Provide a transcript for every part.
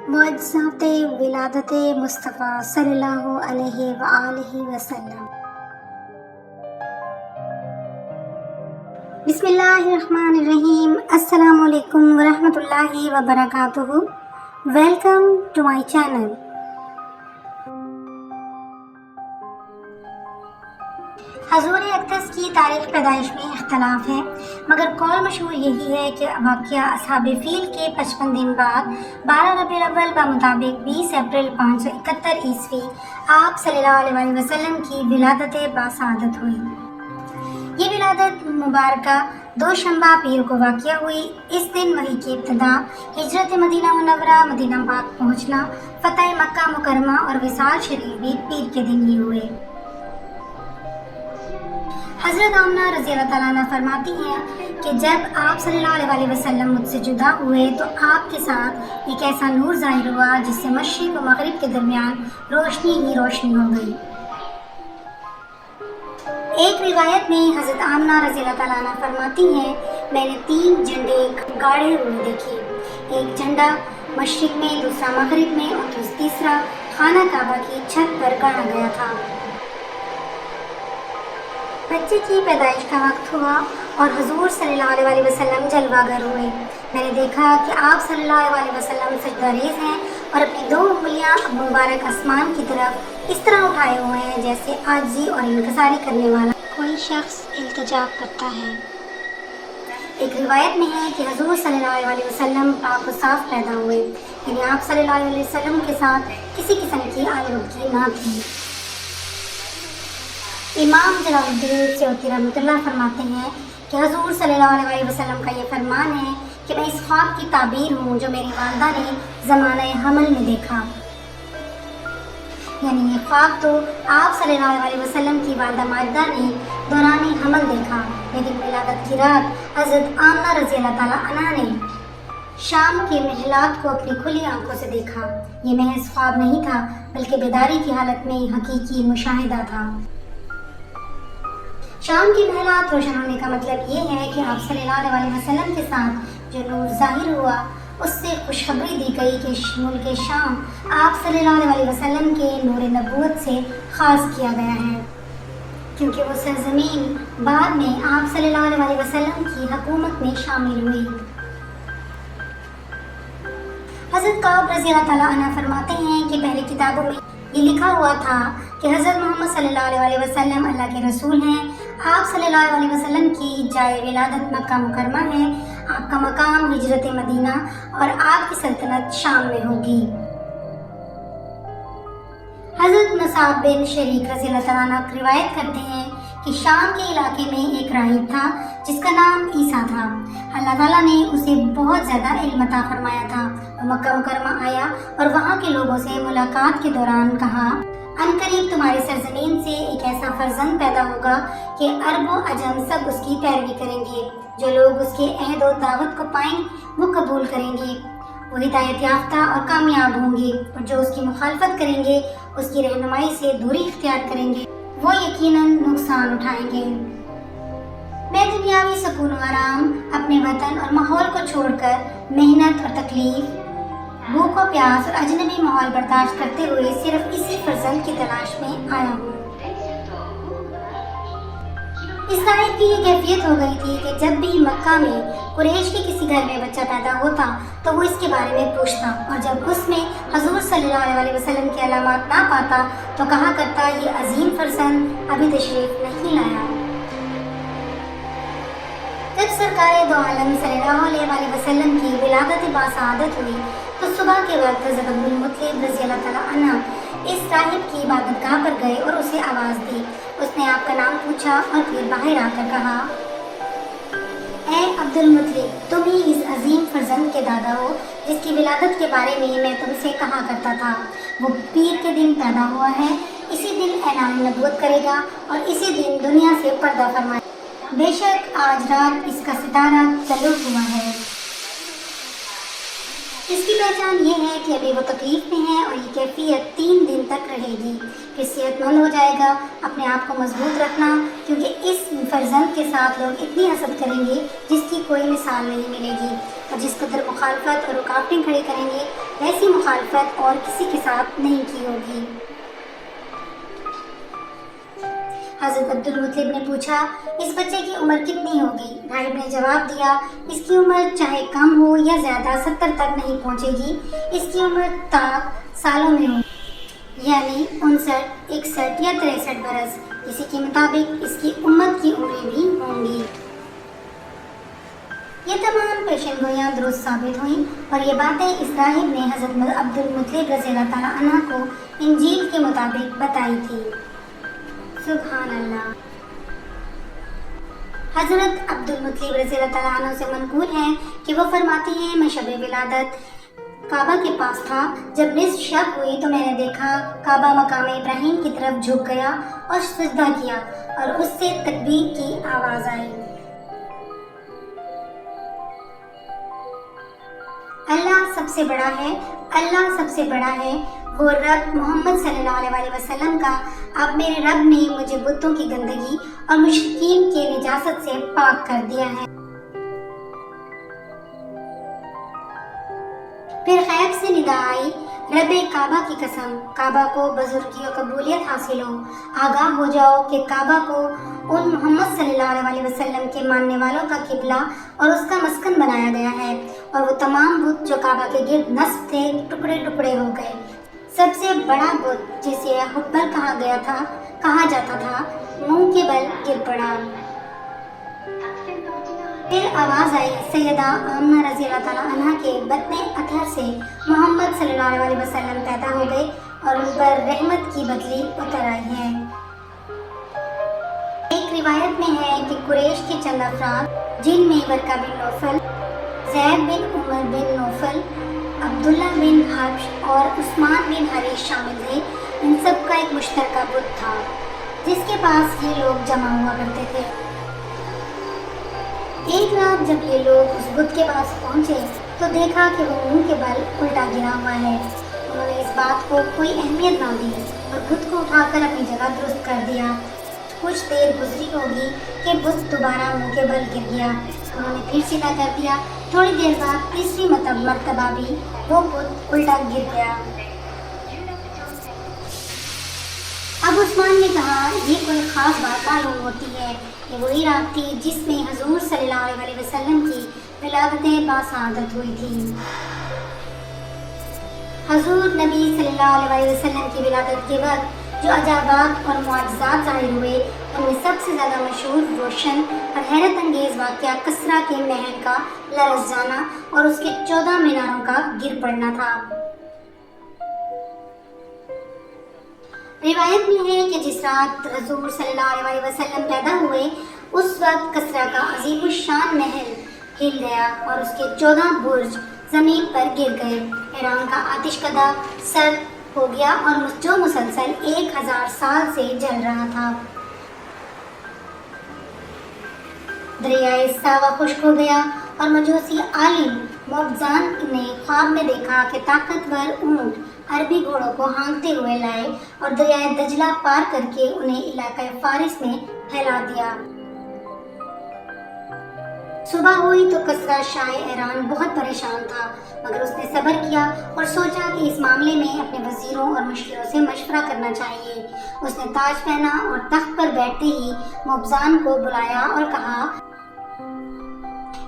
معجزات ولادت مصطفیٰ صلی اللہ علیہ وآلہ وسلم۔ بسم اللہ الرحمن الرحیم۔ السلام علیکم ورحمۃ اللہ وبرکاتہ۔ Welcome to my channel. حضور اقدس کی تاریخ پیدائش میں اختلاف ہے، مگر قول مشہور یہی ہے کہ واقعہ اصحاب فیل کے 55 دن بعد 12 ربیع الاول بمطابق 20 اپریل 571 عیسوی آپ صلی اللہ علیہ وسلم کی ولادت باسعادت ہوئی۔ یہ ولادت مبارکہ دوشنبہ پیر کو واقع ہوئی۔ اس دن وحی کی ابتدا، ہجرت مدینہ منورہ، مدینہ پاک پہنچنا، فتح مکہ مکرمہ اور وصال شریف بھی پیر کے دن ہی ہوئے۔ حضرت آمنہ رضی اللہ تعالیٰ عنہ فرماتی ہیں کہ جب آپ صلی اللہ علیہ وسلم مجھ سے جدا ہوئے تو آپ کے ساتھ ایک ایسا نور ظاہر ہوا جس سے مشرق و مغرب کے درمیان روشنی ہی روشنی ہو گئی۔ ایک روایت میں حضرت آمنہ رضی اللہ تعالیٰ عنہ فرماتی ہیں میں نے 3 جھنڈے گاڑے ہوئے دیکھے، ایک جھنڈا مشرق میں، دوسرا مغرب میں اور تیسرا خانہ کعبہ کی چھت پر گاڑا گیا تھا۔ بچے کی پیدائش کا وقت ہوا اور حضور صلی اللہ علیہ وسلم جلوہ گر ہوئے۔ میں نے دیکھا کہ آپ صلی اللہ علیہ وسلم سجدہ ریز ہیں اور اپنی 2 انگلیاں مبارک آسمان کی طرف اس طرح اٹھائے ہوئے ہیں جیسے عاجزی اور انکساری کرنے والا کوئی شخص التجا کرتا ہے۔ ایک روایت میں ہے کہ حضور صلی اللہ علیہ وسلم پاک و صاف پیدا ہوئے، یعنی آپ صلی اللہ علیہ وسلم کے ساتھ کسی قسم کی آلودگی نہ تھی۔ امام جلال الدین سیوطی رحمۃ اللہ فرماتے ہیں کہ حضور صلی اللہ علیہ وسلم کا یہ فرمان ہے کہ میں اس خواب کی تعبیر ہوں جو میری والدہ نے زمانہ حمل میں دیکھا۔ یعنی یہ خواب تو آپ صلی اللہ علیہ وسلم کی والدہ ماجدہ نے دوران حمل دیکھا، لیکن ولادت کی رات حضرت آمنہ رضی اللہ تعالیٰ عنہ نے شام کے محلات کو اپنی کھلی آنکھوں سے دیکھا۔ یہ محض خواب نہیں تھا بلکہ بیداری کی حالت میں حقیقی مشاہدہ تھا۔ شام کی محلات روشن ہونے کا مطلب یہ ہے کہ آپ صلی اللہ علیہ وسلم کے ساتھ جو نور ظاہر ہوا اس سے خوشخبری دی گئی کہ ملک شام آپ صلی اللہ علیہ وسلم کے نور نبوت سے خاص کیا گیا ہے، کیونکہ وہ سرزمین بعد میں آپ صلی اللہ علیہ وسلم کی حکومت میں شامل ہوئی۔ حضرت کعب رضی اللہ تعالیٰ عنہ فرماتے ہیں کہ پہلی کتابوں میں یہ لکھا ہوا تھا کہ حضرت محمد صلی اللہ علیہ وسلم اللہ کے رسول ہیں، آپ صلی اللہ علیہ وسلم کی جائے ولادت مکہ مکرمہ ہے، آپ کا مقام ہجرت مدینہ اور آپ کی سلطنت شام میں ہوگی۔ حضرت مصعب بن شریک رضی اللہ تعالیٰ عنہ روایت کرتے ہیں کہ شام کے علاقے میں ایک راہب تھا جس کا نام عیسیٰ تھا۔ اللہ تعالیٰ نے اسے بہت زیادہ علم عطا فرمایا تھا۔ وہ مکہ مکرمہ آیا اور وہاں کے لوگوں سے ملاقات کے دوران کہا عنقریب تمہاری سرزمین سے ایک ایسا فرزند پیدا ہوگا کہ عرب و عجم سب اس کی پیروی کریں گے، جو لوگ اس کے عہد و دعوت کو پائیں وہ قبول کریں گے، وہ ہدایت یافتہ اور کامیاب ہوں گے، اور جو اس کی مخالفت کریں گے اس کی رہنمائی سے دوری اختیار کریں گے وہ یقیناً نقصان اٹھائیں گے۔ میں دنیاوی سکون و آرام، اپنے وطن اور ماحول کو چھوڑ کر محنت اور تکلیف، بھوک و پیاس اور اجنبی ماحول برداشت کرتے ہوئے صرف اسی فرزند کی تلاش میں آیا ہوں۔ اس راہب کی یہ کیفیت ہو گئی تھی کہ جب بھی مکہ میں قریش کے کسی گھر میں بچہ پیدا ہوتا تو وہ اس کے بارے میں پوچھتا، اور جب اس میں حضور صلی اللہ علیہ وسلم کی علامات نہ پاتا تو کہا کرتا یہ عظیم فرزند ابھی تشریف نہیں لایا۔ جب سرکار دو عالم صلی اللہ علیہ وسلم کی ولادت باسعادت ہوئی تو صبح کے وقت حضرت عبدالمطلب رضی اللہ تعالیٰ عنہ اس راہب کی عبادت گاہ پر گئے اور اسے آواز دی۔ اس نے آپ کا نام پوچھا اور پھر باہر آ کر کہا اے عبدالمطلب تم ہی اس عظیم فرزند کے دادا ہو جس کی ولادت کے بارے میں تم سے کہا کرتا تھا۔ وہ پیر کے دن پیدا ہوا ہے، اسی دن اعلان نبوت کرے گا اور اسی دن دنیا سے پردہ فرمائے گا۔ بے شک آج رات اس کا ستارہ طلوع ہوا ہے۔ اس کی پہچان یہ ہے کہ ابھی وہ تکلیف میں ہے اور یہ کیفیت 3 دن تک رہے گی، پھر صحت مند ہو جائے گا۔ اپنے آپ کو مضبوط رکھنا، کیونکہ اس فرزند کے ساتھ لوگ اتنی حسد کریں گے جس کی کوئی مثال نہیں ملے گی، اور جس قدر مخالفت اور رکاوٹیں کھڑی کریں گے ویسی مخالفت اور کسی کے ساتھ نہیں کی ہوگی۔ حضرت عبدالمطلب نے پوچھا، اس بچے کی عمر کتنی ہوگی؟ راہب نے جواب دیا، اس کی عمر چاہے کم ہو یا زیادہ 70 تک نہیں پہنچے گی، اس کی عمر تاک سالوں میں ہوگی، یعنی 59، 61 یا 63 برس۔ اسی کے مطابق اس کی امت کی عمریں بھی ہوں گی۔ یہ تمام پیشن گوئیاں درست ثابت ہوئیں، اور یہ باتیں اس راہب نے حضرت عبدالمطلب رضی اللہ تعالیٰ عنہ کو انجیل کے مطابق بتائی تھی۔ سبحان اللہ۔ حضرت عبدالمطلب رضی اللہ تعالیٰ عنہ سے منقول ہے کہ وہ فرماتے ہیں، میں شب ولادت کعبہ کے پاس تھا، جب نصف شب ہوئی تو میں نے دیکھا کعبہ مقام ابراہیم کی طرف جھک گیا اور سجدہ کیا، اور اس سے تکبیر کی آواز آئی۔ اللہ سب سے بڑا ہے، اللہ سب سے بڑا ہے، وہ رب محمد صلی اللہ علیہ وسلم کا۔ اب میرے رب نے مجھے بتوں کی گندگی اور مشرکین کے نجاست سے پاک کر دیا ہے۔ پھر غیب سے ندا آئی، رب کعبہ کی قسم، کعبہ کو بزرگی و قبولیت حاصل ہو، آگاہ ہو جاؤ کہ کعبہ کو ان محمد صلی اللہ علیہ وسلم کے ماننے والوں کا قبلہ اور اس کا مسکن بنایا گیا ہے، اور وہ تمام بت جو کعبہ کے گرد نصب تھے ٹکڑے ٹکڑے ہو گئے۔ سب سے بڑا بت جسے حبل کہا جاتا تھا، منہ کے بل گر پڑا۔ پھر آواز آئی، سیدہ آمنہ رضی اللہ تعالیٰ عنہ کے بطن اطہر سے محمد صلی اللہ علیہ وسلم پیدا ہو گئے اور ان پر رحمت کی بدلی اتر آئی ہے۔ ایک روایت میں ہے کہ قریش کے چند افراد، جن میں ورقہ بن نوفل، زید بن عمر بن نوفل، عبداللہ بن حبش اور عثمان بن حریث شامل تھے، ان سب کا ایک مشترکہ بت تھا جس کے پاس یہ لوگ جمع ہوا کرتے تھے۔ ایک رات جب یہ لوگ اس بت کے پاس پہنچے تو دیکھا کہ وہ منہ کے بل الٹا گرا ہوا ہے۔ انہوں نے اس بات کو کوئی اہمیت نہ دی اور بت کو اٹھا کر اپنی جگہ درست کر دیا۔ کچھ دیر گزری ہوگی کہ بت دوبارہ منہ کے بل گر گیا، انہوں نے پھر سیدھا کر دیا۔ تھوڑی دیر بعد تیسری مرتبہ بھی وہ بت الٹا گر گیا۔ اب عثمان نے کہا، یہ کوئی خاص بات معلوم ہوتی ہے، یہ وہی رات تھی جس میں حضور صلی اللہ علیہ وسلم کی ولادت باسعادت ہوئی تھی۔ حضور نبی صلی اللہ علیہ وسلم کی ولادت کے وقت جو عجائبات اور معجزات ظاہر ہوئے، ان میں سب سے زیادہ مشہور، روشن اور حیرت انگیز واقعہ کسریٰ کے محل کا لرز جانا اور اس کے 14 میناروں کا گر پڑنا تھا۔ روایت میں ہے کہ جس رات حضور صلی اللہ علیہ وسلم پیدا ہوئے، اس وقت کسریٰ کا عظیم الشان محل ہل گیا اور اس کے 14 برج زمین پر گر گئے۔ ایران کا آتش کدہ سرد ہو گیا اور جو مسلسل 1000 سال سے جل رہا تھا۔ دریائے ساوا خشک ہو گیا اور مجوسی عالم موبزان نے خواب میں دیکھا کہ طاقتور اونٹ عربی گھوڑوں کو ہانکتے ہوئے لائے اور دریائے دجلہ پار کر کے انہیں علاقہ فارس میں پھیلا دیا۔ صبح ہوئی تو کسریٰ شاہ ایران بہت پریشان تھا، مگر اس نے صبر کیا اور سوچا کہ اس معاملے میں اپنے وزیروں اور مشیروں سے مشورہ کرنا چاہیے۔ اس نے تاج پہنا اور تخت پر بیٹھتے ہی موبزان کو بلایا اور کہا،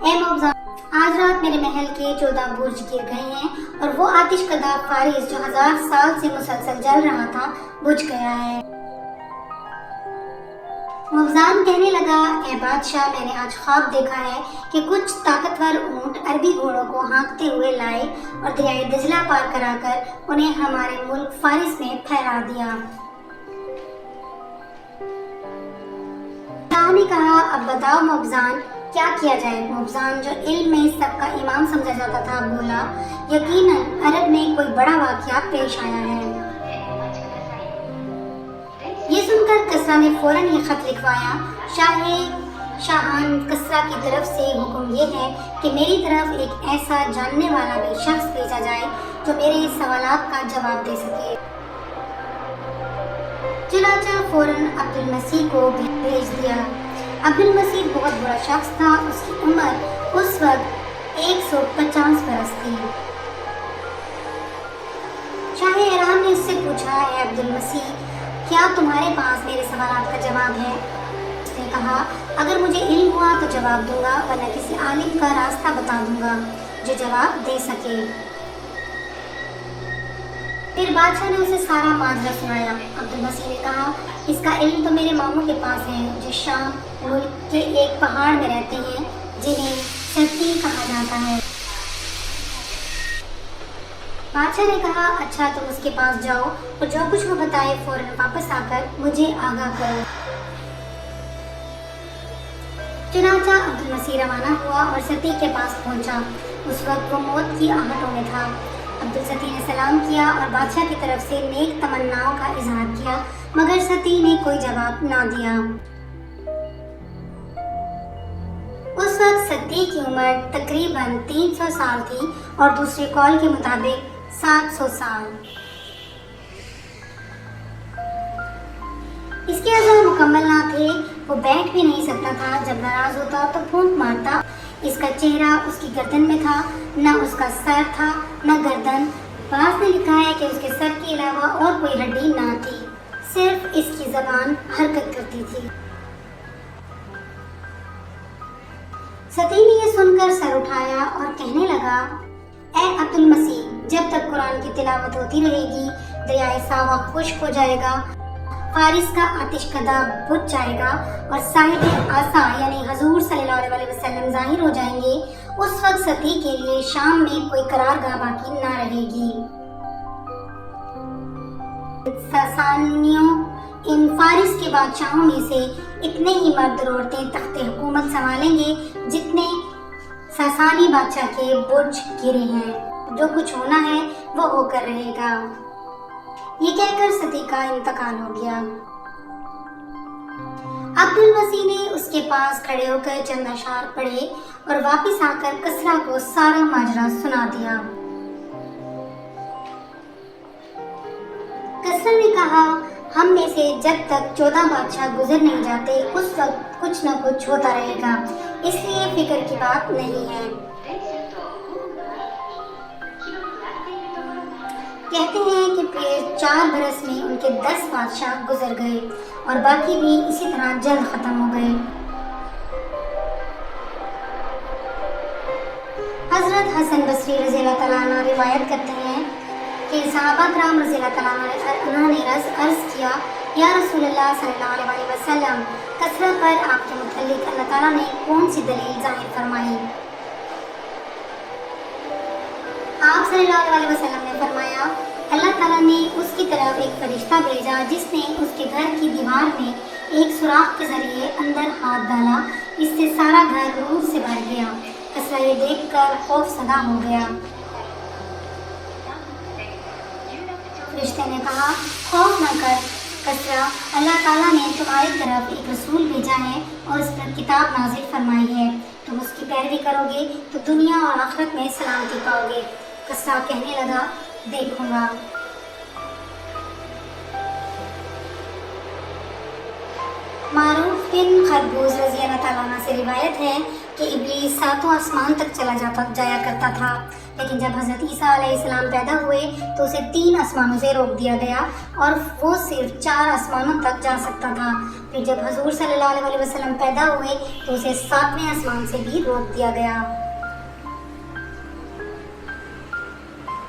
اے موبزان، آج رات میرے محل کے 14 برج گر گئے ہیں اور وہ آتش کدہ فارس جو 1000 سال سے مسلسل جل رہا تھا بجھ گیا ہے۔ موبزان کہنے لگا، اے بادشاہ، میں نے آج خواب دیکھا ہے کہ کچھ طاقتور اونٹ عربی گھوڑوں کو ہانکتے ہوئے لائے اور دریائے دجلہ پار کرا کر انہیں ہمارے ملک فارس میں پھیلا دیا۔ شاہ نے کہا، اب بتاؤ موبزان، کیا کیا جائے؟ موبزان جو علم میں سب کا امام سمجھا جاتا تھا بولا، یقیناً عرب میں کوئی بڑا واقعہ پیش آیا ہے۔ یہ سن کر کسریٰ نے فوراً یہ خط لکھوایا، شاہ شاہان کسریٰ کی طرف سے حکم یہ ہے کہ میری طرف ایک ایسا جاننے والا بھی شخص بھیجا جائے جو میرے سوالات کا جواب دے سکے۔ چنانچہ فوراً عبد المسیح کو بھیج دیا۔ عبد المسیح بہت بڑا شخص تھا، اس کی عمر اس وقت 150 برس تھی۔ شاہ ایران نے اس سے پوچھا، اے عبد المسیح، کیا تمہارے پاس میرے سوالات کا جواب ہے؟ اس نے کہا، اگر مجھے علم ہوا تو جواب دوں گا، ورنہ کسی عالم کا راستہ بتا دوں گا جو جواب دے سکے۔ پھر بادشاہ نے اسے سارا ماجرا سنایا۔ عبد المسیح نے کہا، اس کا علم تو میرے ماموں کے پاس ہے جو شام ملک کے ایک پہاڑ میں رہتے ہیں جنہیں ستی کہا جاتا ہے۔ بادشاہ نے کہا، اچھا تم اس کے پاس جاؤ اور جو کچھ وہ بتائے فوراً واپس آ کر مجھے آگاہ کرو۔ چنانچہ عبد المسیح روانہ ہوا اور ستی کے پاس پہنچا۔ اس وقت وہ موت کی آہٹوں میں تھا۔ عبد الستی نے سلام کیا اور بادشاہ کی طرف سے نیک تمناؤں کا اظہار کیا، مگر ستی نے کوئی جواب نہ دیا۔ اس وقت ستی کی عمر تقریباً 300 سال تھی اور دوسرے قول کے مطابق 700 سال۔ اس کے اعضاء مکمل نہ تھے، وہ بیٹھ بھی نہیں سکتا تھا، جب ناراض ہوتا تو پھونک مارتا۔ اس کا چہرہ اس کی گردن میں تھا، نہ اس کا سر تھا نہ گردن۔ بعض نے لکھا ہے کہ اس کے سر کے علاوہ اور کوئی ہڈی نہ تھی، صرف اس کی زبان حرکت کرتی تھی۔ ستی نے یہ سن کر سر اٹھایا اور کہنے لگا، اے عبد المسیح، جب تک قرآن کی تلاوت ہوتی رہے گی دریائے ساوا خشک ہو جائے گا، فارس کا آتش کدہ بجھ جائے گا اور صاحب آسا یعنی حضور صلی اللہ علیہ وسلم ظاہر ہو جائیں گے، اس وقت ستی کے لیے شام میں کوئی قرارگاہ باقی نہ رہے گی۔ ساسانیوں ان فارس کے بادشاہوں میں سے اتنے ہی مرد اور عورتیں تخت حکومت سنبھالیں گے جتنے ساسانی بادشاہ کے برج گرے ہیں۔ جو کچھ ہونا ہے وہ ہو کر رہے گا۔ یہ کہہ کر ستی کا انتقال ہو گیا۔ عبد المسیح نے اس کے پاس کھڑے ہو کر چند اشعار پڑھے اور واپس آ کر کسریٰ کو سارا ماجرا سنا دیا۔ کسریٰ نے کہا، ہم میں سے جب تک 14 بادشاہ گزر نہیں جاتے اس وقت کچھ نہ کچھ ہوتا رہے گا، اس لیے فکر کی بات نہیں ہے۔ کہتے ہیں کہ پھر 4 برس میں ان کے 10 بادشاہ گزر گئے اور باقی بھی اسی طرح جلد ختم ہو گئے۔ حضرت حسن بصری رضی اللہ تعالیٰ عنہ روایت کرتے ہیں کہ صحابہ کرام رضی اللہ تعالیٰ عنہ نے عرض کیا، یا رسول اللہ صلی اللہ علیہ وسلم، کسریٰ پر آپ کے متعلق اللہ تعالیٰ نے کون سی دلیل ظاہر فرمائی؟ آپ صلی اللہ علیہ وسلم نے فرمایا، اللہ تعالیٰ نے اس کی طرف ایک فرشتہ بھیجا جس نے اس کے گھر کی دیوار میں ایک سوراخ کے ذریعے اندر ہاتھ ڈالا، اس سے سارا گھر نور سے بھر گیا۔ کسریٰ یہ دیکھ کر خوف زدہ ہو گیا۔ فرشتے نے کہا، خوف نہ کر کسریٰ، اللہ تعالیٰ نے تمہاری طرف ایک رسول بھیجا ہے اور اس پر کتاب نازل فرمائی ہے، تم اس کی پیروی کرو گے تو دنیا اور آخرت میں سلامتی پاؤ گے۔ کسریٰ کہنے لگا، دیکھوں گا۔ معروف بن خربوز رضی اللہ تعالیٰ عنہ سے روایت ہے کہ ابلیس 7 آسمان تک جایا کرتا تھا، لیکن جب حضرت عیسیٰ علیہ السلام پیدا ہوئے تو اسے 3 آسمانوں سے روک دیا گیا اور وہ صرف 4 آسمانوں تک جا سکتا تھا۔ پھر جب حضور صلی اللہ علیہ وسلم پیدا ہوئے تو اسے 7ویں آسمان سے بھی روک دیا گیا۔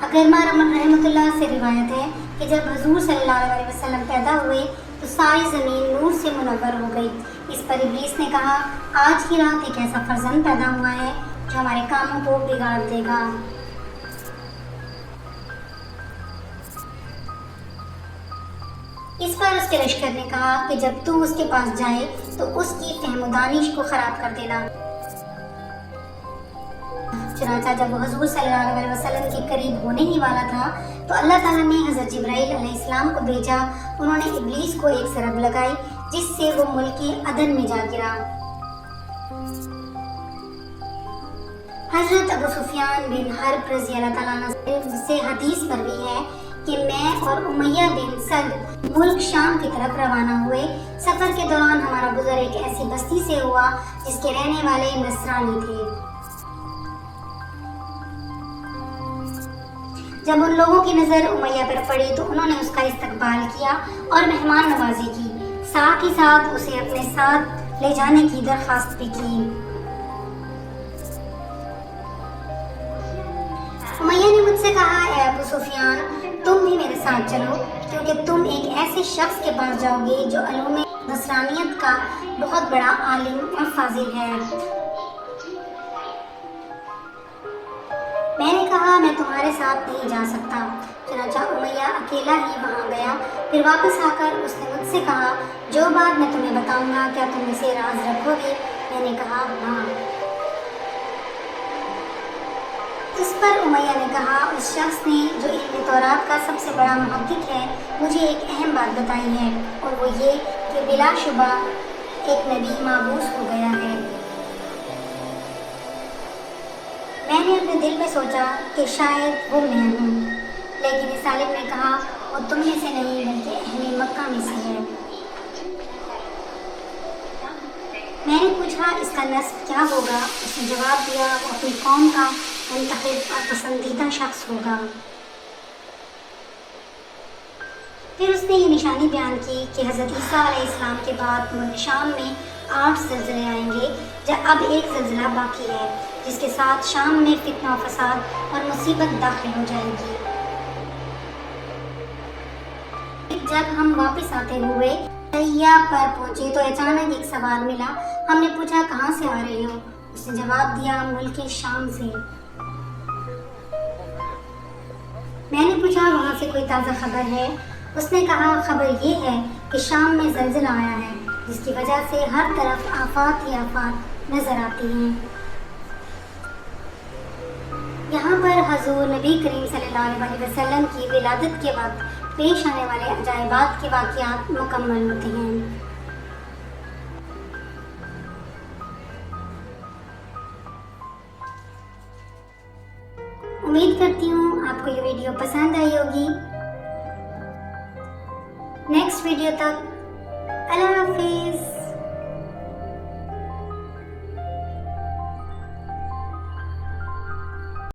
اکرمہ رحمۃ اللہ سے روایت ہے کہ جب حضور صلی اللہ علیہ وسلم پیدا ہوئے تو ساری زمین نور سے منور ہو گئی۔ اس پر ابلیس نے کہا، آج کی رات ایک ایسا فرزند پیدا ہوا ہے جو ہمارے کاموں کو بگاڑ دے گا۔ اس پر اس کے لشکر نے کہا کہ جب تو اس کے پاس جائے تو اس کی فہم و دانش کو خراب کر دینا۔ چنانچہ جب وہ حضور صلی اللہ علیہ وسلم کے قریب ہونے ہی والا تھا تو اللہ تعالیٰ نے حضرت جبرائیل علیہ السلام کو بھیجا۔ انہوں نے ابلیس کو ایک ضرب لگائی جس سے وہ ملک عدن میں جا گرا۔ حضرت ابو سفیان بن حرب رضی اللہ تعالیٰ عنہ سے حدیث مروی ہے کہ میں اور امیہ بن سلد ملک شام کی طرف روانہ ہوئے۔ سفر کے دوران ہمارا گزر ایک ایسی بستی سے ہوا جس کے رہنے والے نصرانی تھے۔ جب ان لوگوں کی نظر امیہ پر پڑی تو انہوں نے اس کا استقبال کیا اور مہمان نوازی کی، ساتھ ہی ساتھ اسے اپنے ساتھ لے جانے کی درخواست بھی کی۔ امیہ نے مجھ سے کہا، اے ابو سفیان، تم بھی میرے ساتھ چلو، کیونکہ تم ایک ایسے شخص کے پاس جاؤ گے جو علوم نصرانیت کا بہت بڑا عالم اور فاضل ہے۔ میں نے کہا، میں تمہارے ساتھ نہیں جا سکتا۔ چنانچہ امیہ اکیلا ہی وہاں گیا۔ پھر واپس آ کر اس نے مجھ سے کہا، جو بات میں تمہیں بتاؤں گا کیا تم اسے راز رکھو گے؟ میں نے کہا، ہاں۔ اس پر امیہ نے کہا، اس شخص نے جو علم تورات کا سب سے بڑا محقق ہے مجھے ایک اہم بات بتائی ہے، اور وہ یہ کہ بلا شبہ ایک نبی مابعوث ہو گیا ہے۔ میں نے اپنے دل میں سوچا کہ شاید وہ میں ہوں، لیکن اس عالم نے کہا، وہ تم میں سے نہیں بلکہ اہل مکہ میں سے ہے۔ میں نے پوچھا، اس کا نسب کیا ہوگا؟ اس نے جواب دیا، وہ اپنی قوم کا منتخب اور پسندیدہ شخص ہوگا۔ پھر اس نے یہ نشانی بیان کی کہ حضرت عیسیٰ علیہ السلام کے بعد ملک شام میں 8 زلزلے آئیں گے، جب اب ایک زلزلہ باقی ہے، جس کے ساتھ شام میں فتنہ و فساد اور مصیبت داخل ہو جائے گی۔ جب ہم واپس آتے ہوئے سیاح پر پہنچے تو اچانک ایک سوار ملا۔ ہم نے پوچھا، کہاں سے آ رہے ہو؟ اس نے جواب دیا، ملک شام سے۔ میں نے پوچھا، وہاں سے کوئی تازہ خبر ہے؟ اس نے کہا، خبر یہ ہے کہ شام میں زلزلہ آیا ہے، جس کی وجہ سے ہر طرف آفات ہی آفات نظر آتی ہیں۔ یہاں پر حضور نبی کریم صلی اللہ علیہ وسلم کی ولادت کے وقت پیش آنے والے عجائبات کے واقعات مکمل ہوتے ہیں۔ امید کرتی ہوں آپ کو یہ ویڈیو پسند آئی ہوگی۔ نیکسٹ ویڈیو تک اللہ حافظ۔